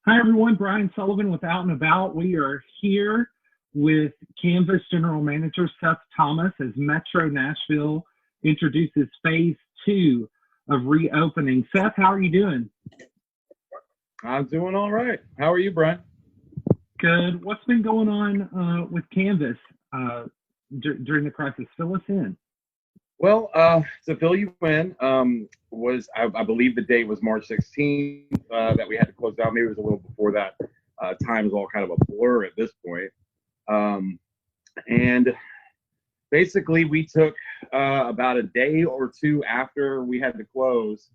Hi, everyone. Brian Sullivan with Out and About. We are here with Canvas General Manager Seth Thomas as Metro Nashville introduces phase two of reopening. Seth, how are you doing? I'm doing all right. How are you, Brian? Good. What's been going on with Canvas during the crisis? Fill us in. Well, to fill you in, I believe the date was March 16th that we had to close down. Maybe it was a little before that. Time is all kind of a blur at this point. And basically, we took about a day or two after we had to close,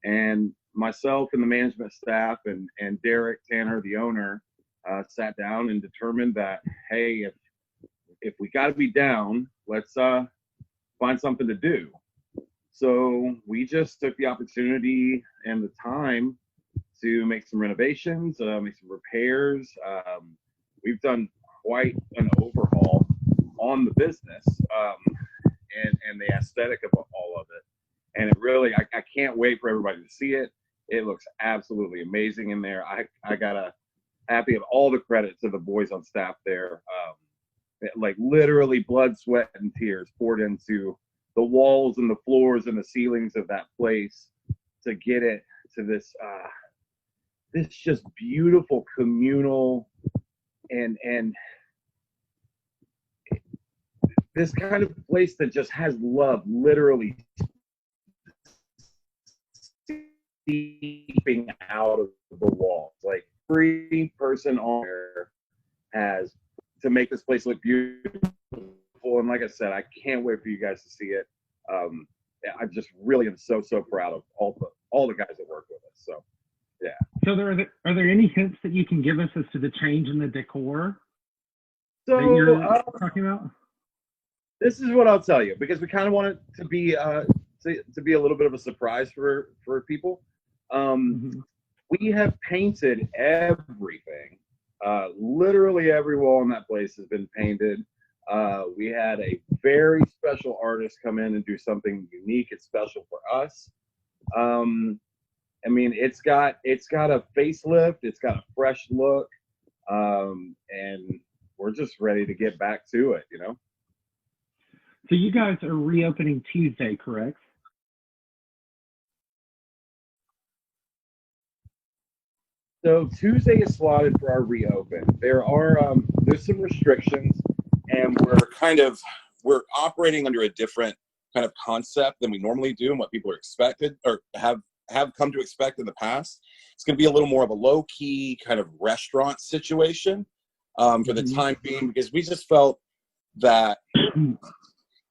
and myself and the management staff and Derek Tanner, the owner, sat down and determined that, hey, if we got to be down, let's find something to do. So we just took the opportunity and the time to make some renovations, make some repairs. We've done quite an overhaul on the business and the aesthetic of all of it. And it really, I can't wait for everybody to see it. It looks absolutely amazing in there. I gotta give all the credit to the boys on staff there. Like literally blood, sweat, and tears poured into the walls and the floors and the ceilings of that place to get it to this just beautiful communal and this kind of place that just has love literally seeping out of the walls. Like every person on there has to make this place look beautiful. And like I said, I can't wait for you guys to see it. I just really am so proud of all the guys that work with us. So, yeah. So are there any hints that you can give us as to the change in the decor that you're talking about? This is what I'll tell you, because we kind of want it to be to be a little bit of a surprise for people. We have painted everything. Literally every wall in that place has been painted. We had a very special artist come in and do something unique and special for us. I mean, it's got a facelift, it's got a fresh look, and we're just ready to get back to it, you know? So you guys are reopening Tuesday, correct? So Tuesday is slotted for our reopen. There's some restrictions, and we're operating under a different kind of concept than we normally do and what people are expected or have come to expect in the past. It's going to be a little more of a low-key kind of restaurant situation for the time being, because we just felt that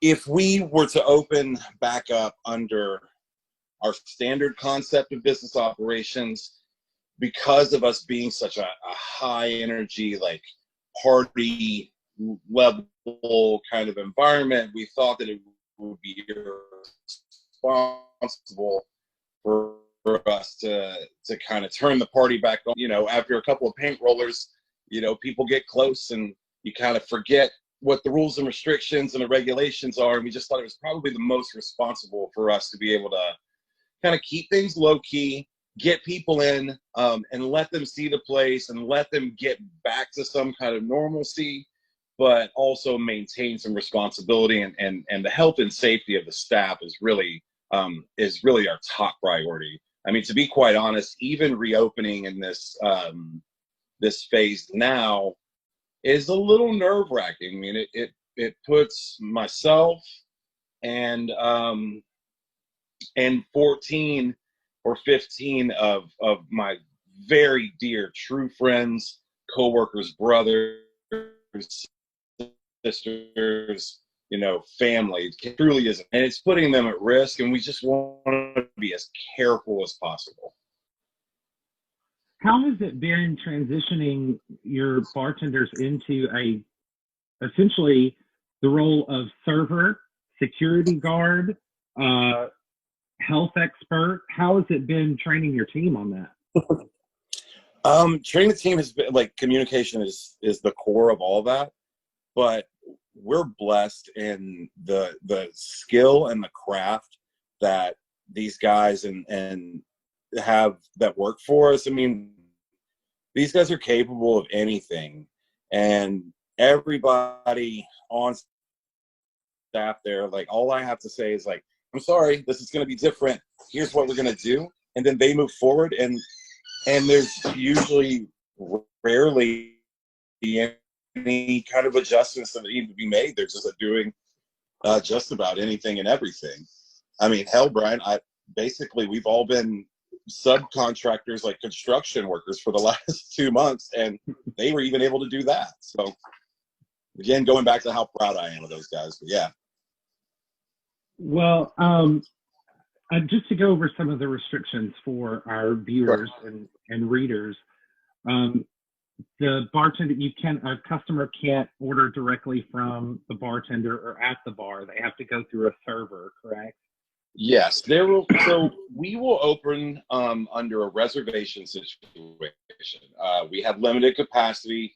if we were to open back up under our standard concept of business operations, because of us being such a high energy, like party level kind of environment, we thought that it would be irresponsible for us to kind of turn the party back on. You know, after a couple of paint rollers, you know, people get close and you kind of forget what the rules and restrictions and the regulations are. And we just thought it was probably the most responsible for us to be able to kind of keep things low key, get people in, and let them see the place and let them get back to some kind of normalcy, but also maintain some responsibility, and the health and safety of the staff is really our top priority. I mean, to be quite honest, even reopening in this phase now is a little nerve-wracking. I mean, it puts myself and 14 or 15 of my very dear true friends, coworkers, brothers, sisters, you know, family. It truly isn't. And it's putting them at risk, and we just want to be as careful as possible. How has it been transitioning your bartenders into essentially the role of server, security guard, health expert? How has it been training your team on that? Training the team has been, like, communication is the core of all that, but we're blessed in the skill and the craft that these guys and have that work for us. I mean, these guys are capable of anything, and everybody on staff there, like, all I have to say is, like, I'm sorry, this is going to be different. Here's what we're going to do. And then they move forward, and there's usually rarely any kind of adjustments that need to be made. They're just doing just about anything and everything. I mean, hell, Brian, basically we've all been subcontractors, like construction workers, for the last 2 months, and they were even able to do that. So again, going back to how proud I am of those guys. But yeah. Well, just to go over some of the restrictions for our viewers and readers, the bartender, a customer can't order directly from the bartender or at the bar. They have to go through a server, correct? Yes, so we will open under a reservation situation. We have limited capacity,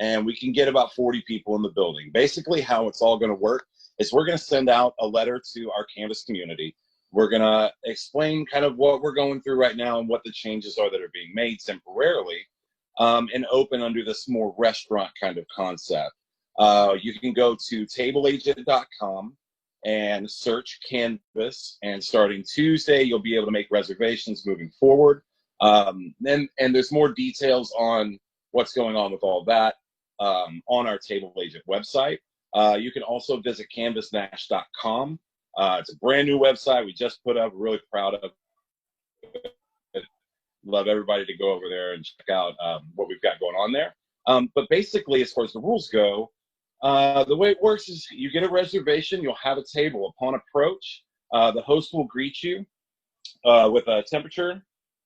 and we can get about 40 people in the building. Basically, how it's all going to work is we're going to send out a letter to our Canvas community. We're going to explain kind of what we're going through right now and what the changes are that are being made temporarily, and open under this more restaurant kind of concept. You can go to tableagent.com and search Canvas, and starting Tuesday, you'll be able to make reservations moving forward. And there's more details on what's going on with all that on our Table Agent website. You can also visit canvasnash.com. It's a brand new website we just put up. We're really proud of it. Love everybody to go over there and check out what we've got going on there. But basically, as far as the rules go, the way it works is you get a reservation, you'll have a table. Upon approach, the host will greet you with a temperature,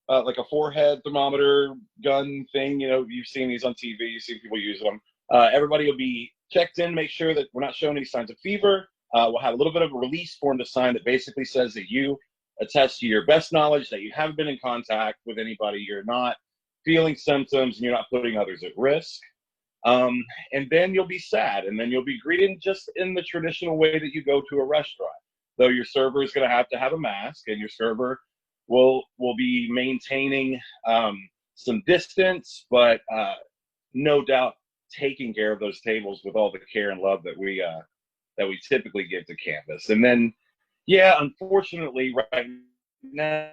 like a forehead thermometer gun thing. You know, you've seen these on TV, you've seen people use them. Everybody will be checked in, make sure that we're not showing any signs of fever. We'll have a little bit of a release form to sign that basically says that you attest to your best knowledge that you haven't been in contact with anybody, you're not feeling symptoms, and you're not putting others at risk. And then you'll be sad, and then you'll be greeted just in the traditional way that you go to a restaurant. Though your server is going to have a mask, and your server will be maintaining some distance, but no doubt taking care of those tables with all the care and love that we typically give to Canvas. And then, yeah, unfortunately, right now,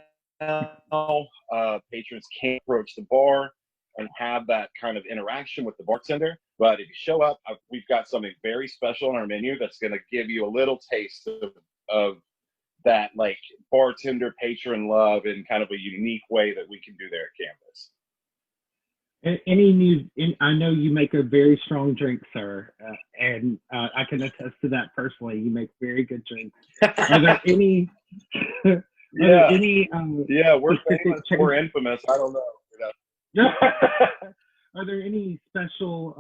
patrons can't approach the bar and have that kind of interaction with the bartender. But if you show up, we've got something very special on our menu that's going to give you a little taste of that, like, bartender patron love in kind of a unique way that we can do there at Canvas. I know you make a very strong drink, sir, and I can attest to that personally. You make very good drinks. Are there any? Yeah, we're famous. We're infamous. I don't know. You know? Are there any special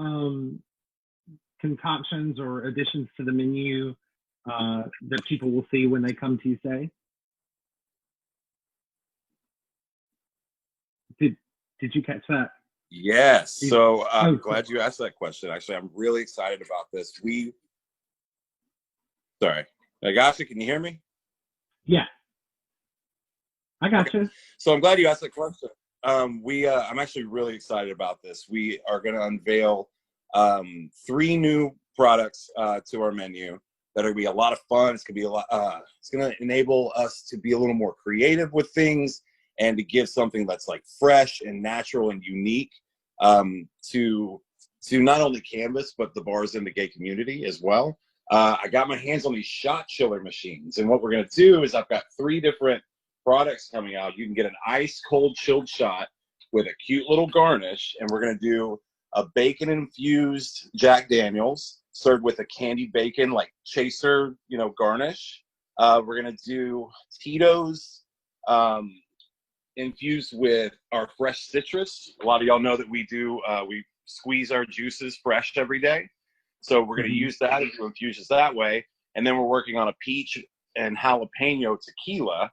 concoctions or additions to the menu that people will see when they come Tuesday? Did you catch that? Yes. So I'm glad you asked that question. Actually, I'm really excited about this. Sorry. Agasha, can you hear me? Yeah. I got you. So I'm glad you asked that question. I'm actually really excited about this. We are going to unveil 3 new products to our menu that are going to be a lot of fun. It's going to be it's going to enable us to be a little more creative with things and to give something that's like fresh and natural and unique to not only Canvas, but the bars in the gay community as well. I got my hands on these shot chiller machines, and what we're going to do is I've got 3 different products coming out. You can get an ice cold chilled shot with a cute little garnish, and we're going to do a bacon infused Jack Daniels served with a candied bacon like chaser, garnish. We're going to do Tito's infused with our fresh citrus. A lot of y'all know that we squeeze our juices fresh every day. So we're going to use that and do infusions that way. And then we're working on a peach and jalapeno tequila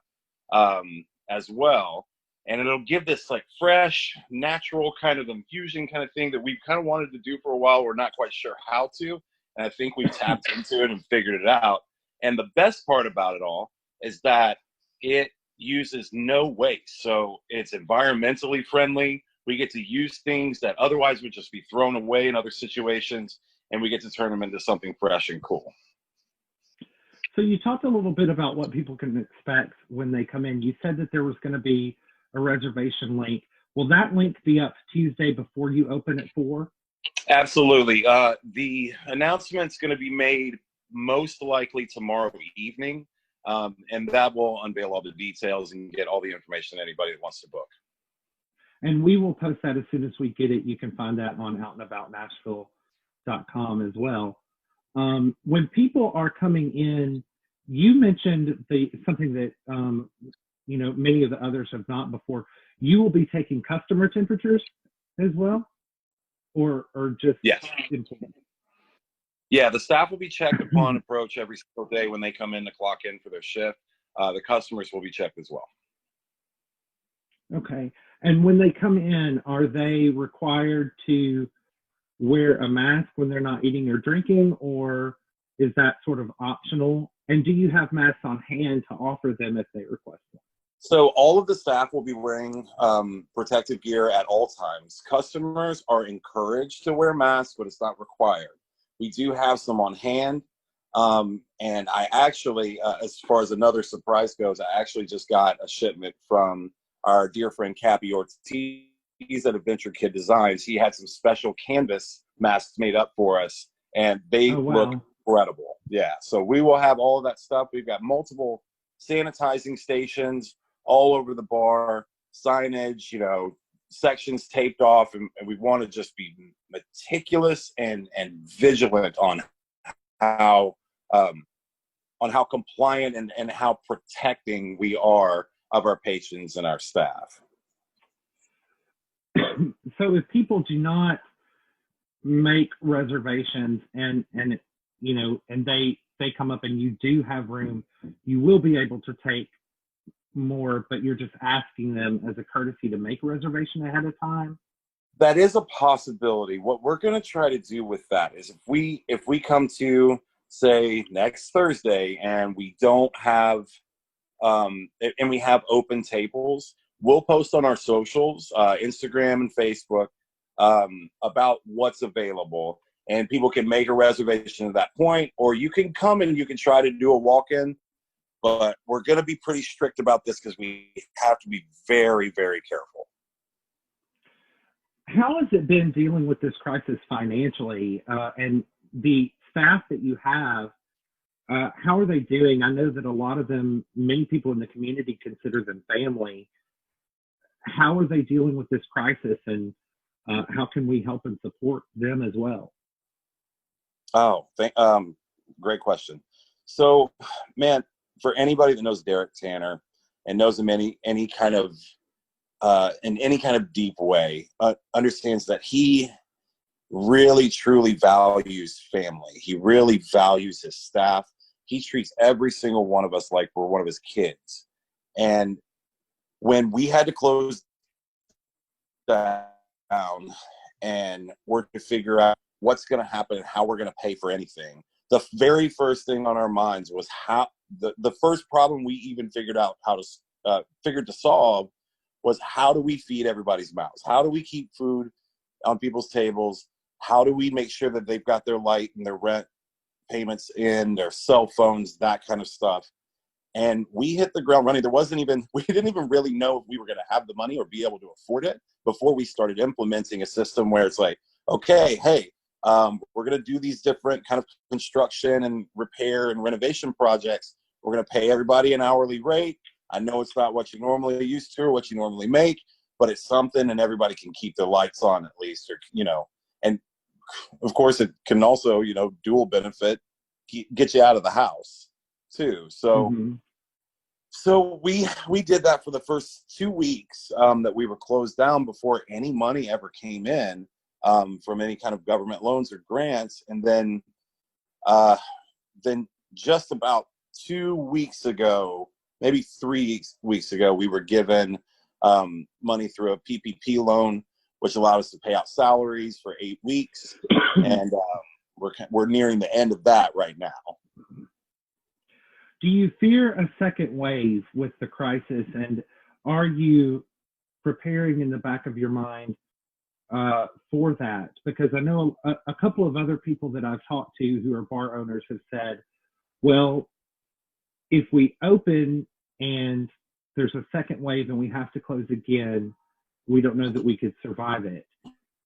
as well. And it'll give this like fresh, natural kind of infusion kind of thing that we've kind of wanted to do for a while. We're not quite sure how to. And I think we've tapped into it and figured it out. And the best part about it all is that it uses no waste. So it's environmentally friendly. We get to use things that otherwise would just be thrown away in other situations, and we get to turn them into something fresh and cool. So you talked a little bit about what people can expect when they come in. You said that there was going to be a reservation link. Will that link be up Tuesday before you open at 4? Absolutely. The announcement's going to be made most likely tomorrow evening, and that will unveil all the details and get all the information to anybody that wants to book. And we will post that as soon as we get it. You can find that on outandaboutnashville.com as well. When people are coming in, you mentioned something that many of the others have not before. You will be taking customer temperatures as well, or just yes. Yeah, the staff will be checked upon approach every single day when they come in to clock in for their shift. The customers will be checked as well. Okay. And when they come in, are they required to wear a mask when they're not eating or drinking, or is that sort of optional? And do you have masks on hand to offer them if they request them? So all of the staff will be wearing protective gear at all times. Customers are encouraged to wear masks, but it's not required. We do have some on hand. And I actually, as far as another surprise goes, I actually just got a shipment from our dear friend Cappy Ortiz at Adventure Kid Designs. He had some special canvas masks made up for us, and they look incredible. Yeah, so we will have all of that stuff. We've got multiple sanitizing stations all over the bar, signage, sections taped off, and we want to just be meticulous and vigilant on how compliant and how protecting we are of our patrons and our staff. So if people do not make reservations and they come up and you do have room, you will be able to take more, but you're just asking them as a courtesy to make a reservation ahead of time? That is a possibility. What we're going to try to do with that is if we come to, say, next Thursday and we don't have and we have open tables, we'll post on our socials, Instagram and Facebook, about what's available, and people can make a reservation at that point, or you can come and you can try to do a walk-in. But we're going to be pretty strict about this because we have to be very, very careful. How has it been dealing with this crisis financially, and the staff that you have? How are they doing? I know that a lot of them, many people in the community consider them family. How are they dealing with this crisis, and how can we help and support them as well? Oh, great question. So, man, for anybody that knows Derek Tanner and knows him in any kind of deep way, understands that he really truly values family. He really values his staff. He treats every single one of us like we're one of his kids. And when we had to close down and work to figure out what's going to happen and how we're going to pay for anything, the very first thing on our minds was how the first problem we even figured to solve was, how do we feed everybody's mouths? How do we keep food on people's tables? How do we make sure that they've got their light and their rent payments in, their cell phones, that kind of stuff? And we hit the ground running. We didn't even really know if we were going to have the money or be able to afford it before we started implementing a system where it's like, okay, hey, we're going to do these different kind of construction and repair and renovation projects. We're going to pay everybody an hourly rate. I know it's not what you normally are used to or what you normally make, but it's something, and everybody can keep their lights on at least, or, and of course it can also, dual benefit, get you out of the house too. So, So we did that for the first 2 weeks that we were closed down before any money ever came in from any kind of government loans or grants. And then just about 2 weeks ago, maybe 3 weeks ago, we were given money through a PPP loan, which allowed us to pay out salaries for 8 weeks. And we're nearing the end of that right now. Do you fear a second wave with the crisis, and are you preparing in the back of your mind for that? Because I know a couple of other people that I've talked to who are bar owners have said, well, if we open and there's a second wave and we have to close again, we don't know that we could survive it.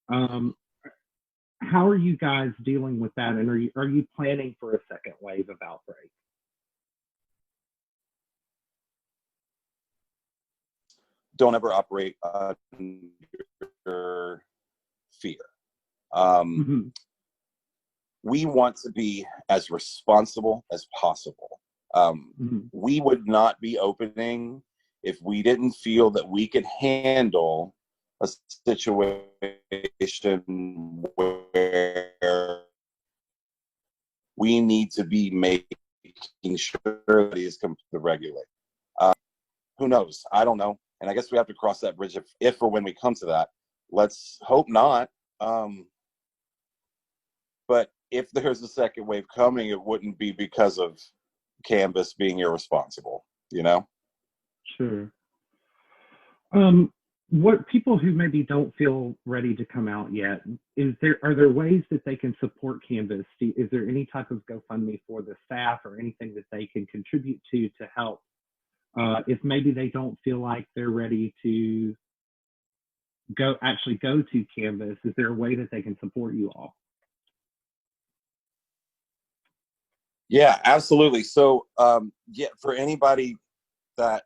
How are you guys dealing with that? And are you planning for a second wave of outbreak? Don't ever operate under fear. We want to be as responsible as possible. We would not be opening if we didn't feel that we could handle a situation where we need to be making sure that it is completely regulated. Who knows? I don't know. And I guess we have to cross that bridge if or when we come to that. Let's hope not. But if there's a second wave coming, it wouldn't be because of Canvas being irresponsible, you know? Sure. What people who maybe don't feel ready to come out yet, are there ways that they can support Canvas? Is there any type of GoFundMe for the staff or anything that they can contribute to help? If maybe they don't feel like they're ready to go to Canvas, is there a way that they can support you all? Yeah, absolutely. So, for anybody that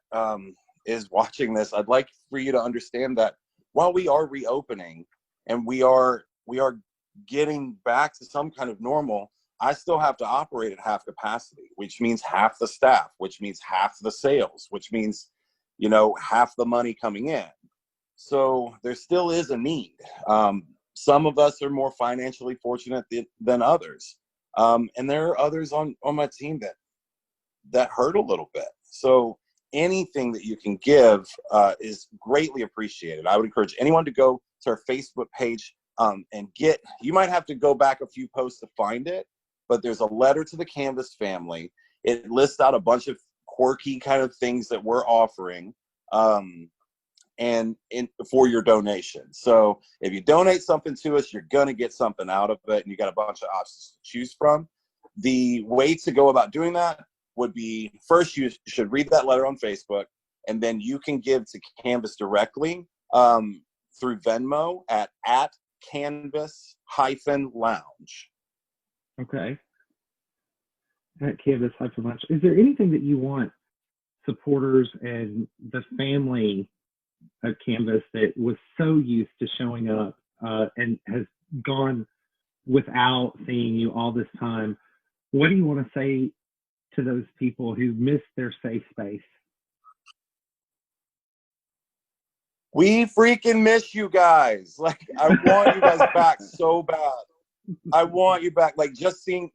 is watching this, I'd like for you to understand that while we are reopening and we are getting back to some kind of normal, I still have to operate at half capacity, which means half the staff, which means half the sales, which means, half the money coming in. So there still is a need. Some of us are more financially fortunate than others. And there are others on my team that hurt a little bit. So anything that you can give is greatly appreciated. I would encourage anyone to go to our Facebook page and you might have to go back a few posts to find it, but there's a letter to the Canvas family. It lists out a bunch of quirky kind of things that we're offering for your donation. So if you donate something to us, you're going to get something out of it, and you got a bunch of options to choose from. The way to go about doing that would be, first, you should read that letter on Facebook, and then you can give to Canvas directly through Venmo at Canvas-Lounge. Okay. At Canvas-Lounge. Is there anything that you want supporters and the family of Canvas that was so used to showing up and has gone without seeing you all this time? What do you want to say to those people who miss their safe space? We freaking miss you guys. Like, I want you guys back so bad. I want you back. Like, just seeing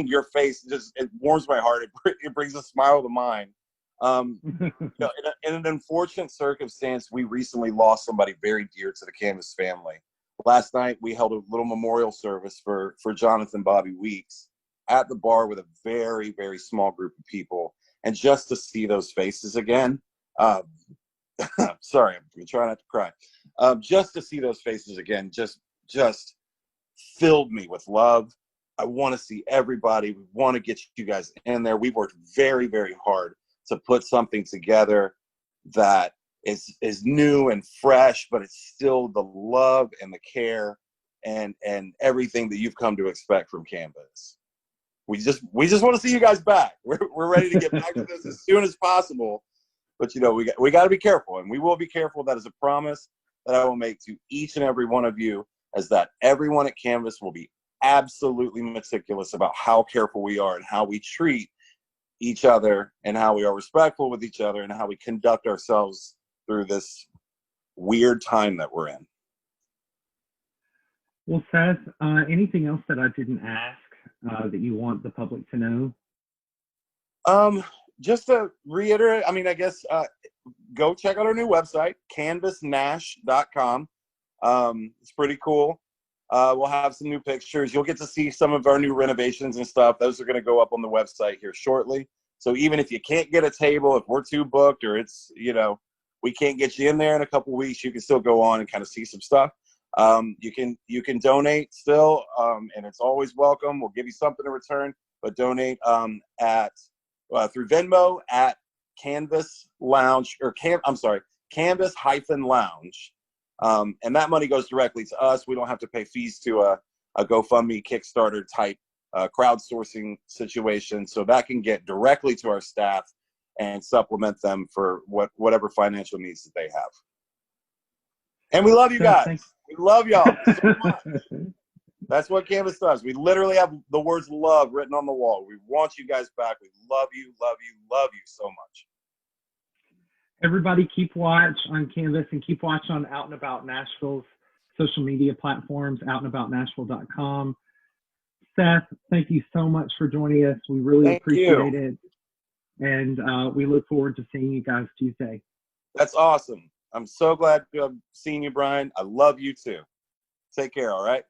your face, it warms my heart. It brings a smile to mine. In an unfortunate circumstance, we recently lost somebody very dear to the Canvas family. Last night, we held a little memorial service for Jonathan Bobby Weeks at the bar with a very, very small group of people. And just to see those faces again, sorry, I'm trying not to cry. Just to see those faces again, just filled me with love. I want to see everybody. We want to get you guys in there. We've worked very, very hard to put something together that is new and fresh, but it's still the love and the care and everything that you've come to expect from Canvas. We just want to see you guys back. We're ready to get back to this as soon as possible. But we got to be careful, and we will be careful. That is a promise that I will make to each and every one of you, is that everyone at Canvas will be absolutely meticulous about how careful we are and how we treat each other and how we are respectful with each other and how we conduct ourselves through this weird time that we're in. Well, Seth, anything else that I didn't ask that you want the public to know? Just to reiterate, I guess go check out our new website, canvasnash.com. It's pretty cool. We'll have some new pictures. You'll get to see some of our new renovations and stuff. Those are going to go up on the website here shortly. So even if you can't get a table, if we're too booked or it's, we can't get you in there in a couple weeks, you can still go on and kind of see some stuff. You can donate still, and it's always welcome. We'll give you something in return, but donate through Venmo at Canvas Lounge Canvas-Lounge. And that money goes directly to us. We don't have to pay fees to a GoFundMe, Kickstarter type crowdsourcing situation. So that can get directly to our staff and supplement them for whatever financial needs that they have. And we love you guys. We love y'all so much. That's what Canvas does. We literally have the words love written on the wall. We want you guys back. We love you, love you, love you so much. Everybody keep watch on Canvas and keep watch on Out and About Nashville's social media platforms, outandaboutnashville.com. Seth, thank you so much for joining us. We really appreciate it. And we look forward to seeing you guys Tuesday. That's awesome. I'm so glad to have seen you, Brian. I love you too. Take care, all right?